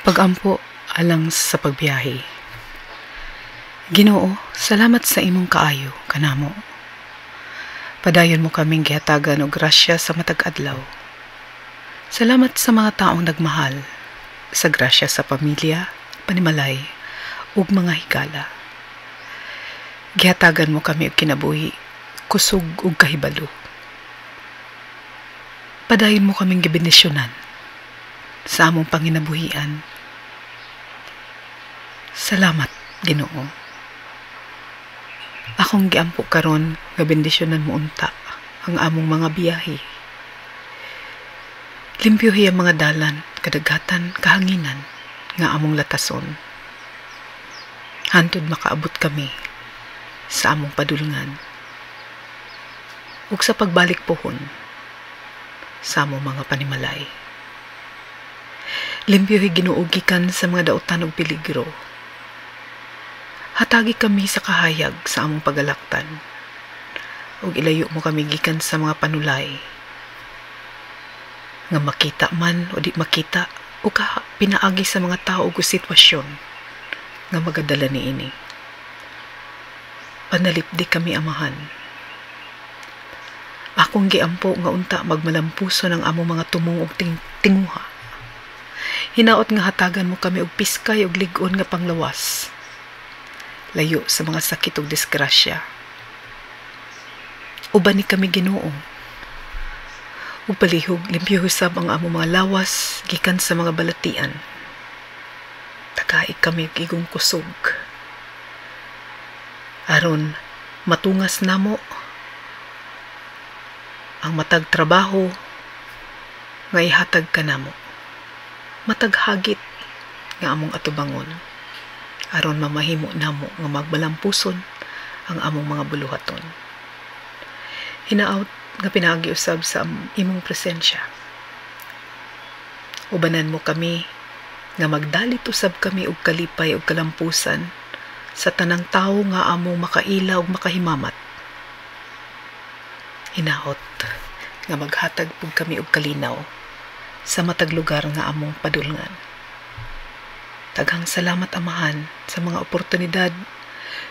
Pagampo alang sa pagbiyahe. Ginoo, salamat sa imong kaayo kanamo. Padayon mo kaming gihatagan og grasya sa matag adlaw. Salamat sa mga taong nagmahal, sa grasya sa pamilya, panimalay, ug mga higala. Gihatagan mo kami og kinabuhi, kusog ug kahibalo. Padayon mo kaming gibenisyonan sa among panginabuhian. Salamat, Ginoo. Akong giampo karon nga bendisyonan mo unta ang among mga biyahe. Limpyohi ang mga dalan, kadagatan, kahanginan nga among latason. Hantod makaabot kami sa among padulngan. Ug sa pagbalik pohon sa among mga panimalay. Limpyohi Ginoo gikan sa mga dautan ug peligro. Hatagi kami sa kahayag sa among pagalaktan, ug ilayo mo kami gikan sa mga panulay, nga makita man o di makita, o pinaagi sa mga tao o sitwasyon, nga magadala niini. Panalipdi kami amahan. Akong giampo nga unta magmalampuso ng among mga tumong ug tinguha. Hinaot nga hatagan mo kami og piskay ug lig-on nga panglawas. Layo sa mga sakit ug disgrasya. Uban ni kami Ginoo. Ug palihog limpyo usab ang among mga lawas gikan sa mga balatian. Tagai kami og igong kusog. Aron matungas namo ang matag trabaho nga ihatag kanamo. Matag hagit nga among atubangon. Aron mamahimo namo nga magbalampuson ang among mga buluhaton. Hinaot nga pinaagi usab sa imong presensya. Ubanan mo kami nga magdalit usab kami og kalipay ug kalampusan sa tanang tawo nga among makaila ug makahimamat. Hinaot nga maghatag pug kami og kalinaw sa matag lugar nga among padulngan. Daghang salamat Amahan sa mga oportunidad,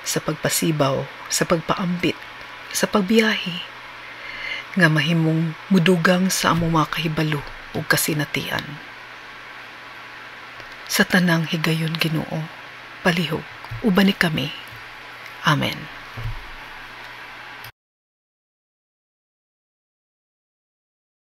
sa pagpasibaw, sa pagpaambit, sa pagbiyahe, nga mahimong mudugang sa among mga kahibalo ug kasinatian. Sa tanang higayon Ginoo, palihog, uban ni kami. Amen.